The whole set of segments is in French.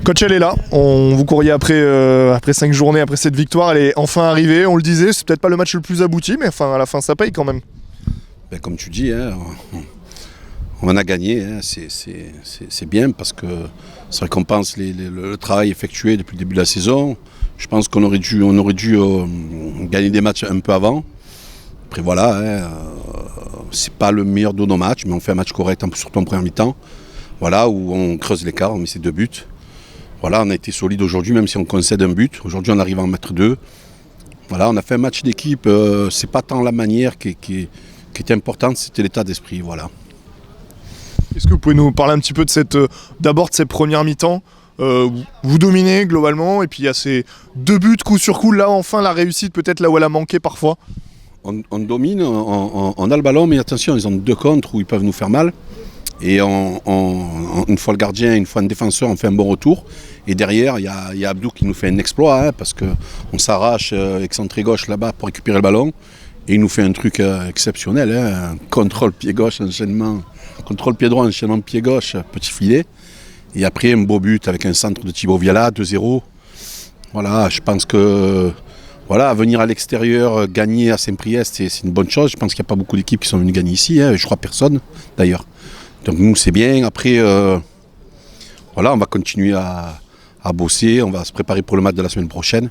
Coach, elle est là. On vous courriez après 5 journées, après cette victoire. Elle est enfin arrivée. On le disait, c'est peut-être pas le match le plus abouti, mais enfin, à la fin, ça paye quand même. Ben, comme tu dis, hein, on en a gagné. Hein, c'est bien parce que ça récompense le travail effectué depuis le début de la saison. Je pense qu'on aurait dû gagner des matchs un peu avant. Après voilà, hein, c'est pas le meilleur de nos matchs, mais on fait un match correct, surtout en première mi-temps. Voilà, où on creuse l'écart, on met ses 2 buts. Voilà, on a été solide aujourd'hui, même si on concède un but. Aujourd'hui, on arrive à en mettre 2. Voilà, on a fait un match d'équipe. C'est pas tant la manière qui était importante, c'était l'état d'esprit. Voilà. Est-ce que vous pouvez nous parler un petit peu de d'abord de cette première mi-temps vous dominez globalement, et puis il y a ces 2 buts coup sur coup. Là, enfin, la réussite, peut-être là où elle a manqué parfois. On domine, on a le ballon, mais attention, ils ont 2 contres où ils peuvent nous faire mal. Et une fois le gardien, une fois un défenseur, on fait un bon retour. Et derrière, il y a Abdou qui nous fait un exploit, hein, parce qu'on s'arrache excentré gauche là-bas pour récupérer le ballon. Et il nous fait un truc exceptionnel, hein, un contrôle pied gauche, enchaînement, contrôle pied droit, enchaînement pied gauche, petit filet. Et après, un beau but avec un centre de Thibaut Viala, 2-0. Voilà, je pense que venir à l'extérieur, gagner à Saint-Priest, c'est une bonne chose. Je pense qu'il n'y a pas beaucoup d'équipes qui sont venues gagner ici, hein, je crois personne d'ailleurs. Donc nous, c'est bien. Après, on va continuer à bosser, on va se préparer pour le match de la semaine prochaine.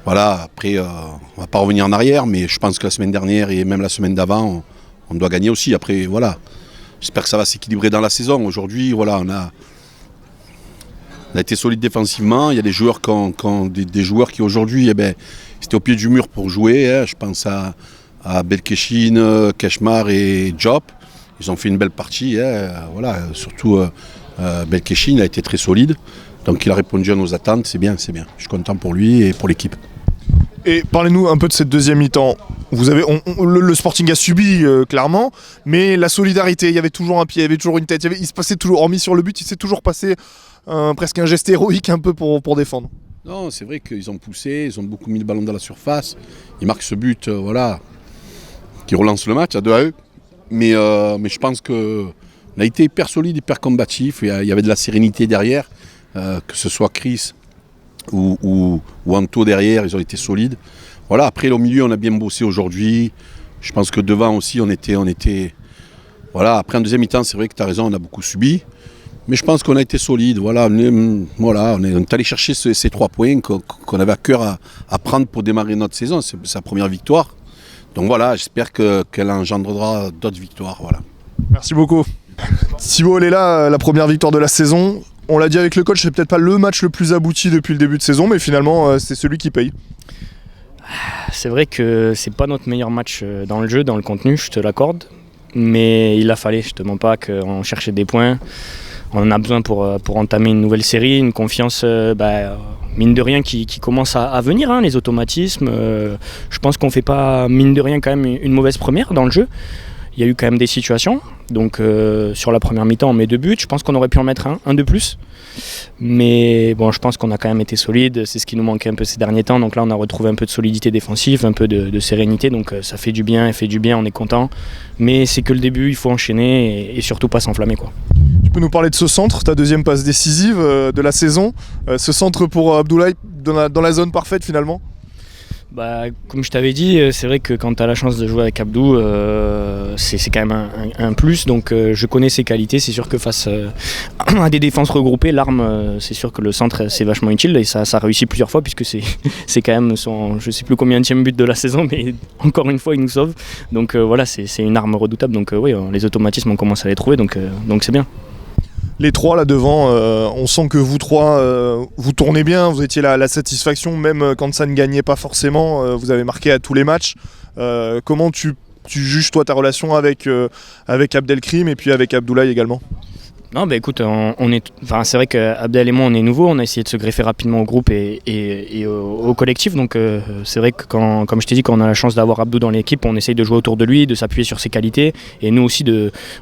Voilà, après, on ne va pas revenir en arrière, mais je pense que la semaine dernière et même la semaine d'avant, on doit gagner aussi. Après, voilà, j'espère que ça va s'équilibrer dans la saison. Aujourd'hui, voilà, on a été solide défensivement. Il y a des joueurs des joueurs qui aujourd'hui, c'était au pied du mur pour jouer. Hein. Je pense à Belkachin, Keshmar et Diop. Ils ont fait une belle partie. Hein. Voilà, surtout Belkachin a été très solide. Donc il a répondu à nos attentes. C'est bien, c'est bien. Je suis content pour lui et pour l'équipe. Et parlez-nous un peu de cette deuxième mi-temps. Le Sporting a subi clairement, mais la solidarité, il y avait toujours un pied, il y avait toujours une tête. Il se passait toujours, hormis sur le but, il s'est toujours passé presque un geste héroïque un peu pour défendre. Non, c'est vrai qu'ils ont poussé, ils ont beaucoup mis le ballon dans la surface. Ils marquent ce but, qui relance le match à 2-1. Mais je pense qu'on a été hyper solide, hyper combatif. Il y avait de la sérénité derrière, que ce soit Chris ou Anto derrière, ils ont été solides. Voilà, après au milieu, on a bien bossé aujourd'hui. Je pense que devant aussi, on était. Voilà, après en deuxième mi-temps, c'est vrai que tu as raison, on a beaucoup subi. Mais je pense qu'on a été solide. Voilà, on est allé chercher ces 3 points qu'on avait à cœur à prendre pour démarrer notre saison. C'est sa première victoire. Donc voilà, j'espère qu'elle engendrera d'autres victoires. Voilà. Merci beaucoup. Thibaut, elle est là, la première victoire de la saison. On l'a dit avec le coach, c'est peut-être pas le match le plus abouti depuis le début de saison, mais finalement, c'est celui qui paye. C'est vrai que c'est pas notre meilleur match dans le jeu, dans le contenu, je te l'accorde. Mais il a fallu, je te mens pas, qu'on cherchait des points. On en a besoin pour entamer une nouvelle série, une confiance, mine de rien, qui commence à venir, hein, les automatismes. Je pense qu'on fait pas, mine de rien, quand même une mauvaise première dans le jeu. Il y a eu quand même des situations. Donc sur la première mi-temps, on met 2 buts. Je pense qu'on aurait pu en mettre un de plus. Mais bon, je pense qu'on a quand même été solide. C'est ce qui nous manquait un peu ces derniers temps. Donc là, on a retrouvé un peu de solidité défensive, un peu de sérénité. Donc ça fait du bien, on est content. Mais c'est que le début, il faut enchaîner et surtout pas s'enflammer, quoi. Tu peux nous parler de ce centre, ta deuxième passe décisive de la saison. Ce centre pour Abdoulaye dans la zone parfaite finalement. Comme je t'avais dit, c'est vrai que quand tu as la chance de jouer avec Abdou, c'est quand même un plus. Donc je connais ses qualités. C'est sûr que face à des défenses regroupées, l'arme, c'est sûr que le centre, c'est vachement utile. Et ça réussit plusieurs fois puisque c'est quand même son, je sais plus combienième but de la saison, mais encore une fois, il nous sauve. Donc voilà, c'est une arme redoutable. Donc oui, les automatismes, on commence à les trouver. Donc c'est bien. Les 3 là devant, on sent que vous 3, vous tournez bien, vous étiez la satisfaction, même quand ça ne gagnait pas forcément, vous avez marqué à tous les matchs. Comment tu juges toi ta relation avec Abdelkrim et puis avec Abdoulaye également ? Non, écoute, c'est vrai qu'Abdel et moi, on est nouveaux, on a essayé de se greffer rapidement au groupe et au collectif. Donc c'est vrai que comme je t'ai dit, quand on a la chance d'avoir Abdou dans l'équipe, on essaye de jouer autour de lui, de s'appuyer sur ses qualités. Et nous aussi,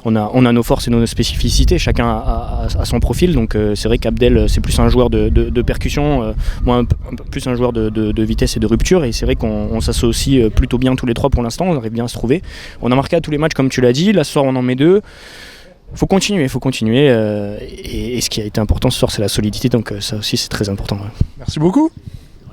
on a nos forces et nos spécificités, chacun a son profil. Donc c'est vrai qu'Abdel, c'est plus un joueur de percussion, moi un peu plus un joueur de vitesse et de rupture. Et c'est vrai qu'on s'associe plutôt bien tous les 3 pour l'instant, on arrive bien à se trouver. On a marqué à tous les matchs, comme tu l'as dit. Là, ce soir, on en met 2. Faut continuer. Et ce qui a été important ce soir, c'est la solidité. Donc ça aussi, c'est très important. Ouais. Merci beaucoup.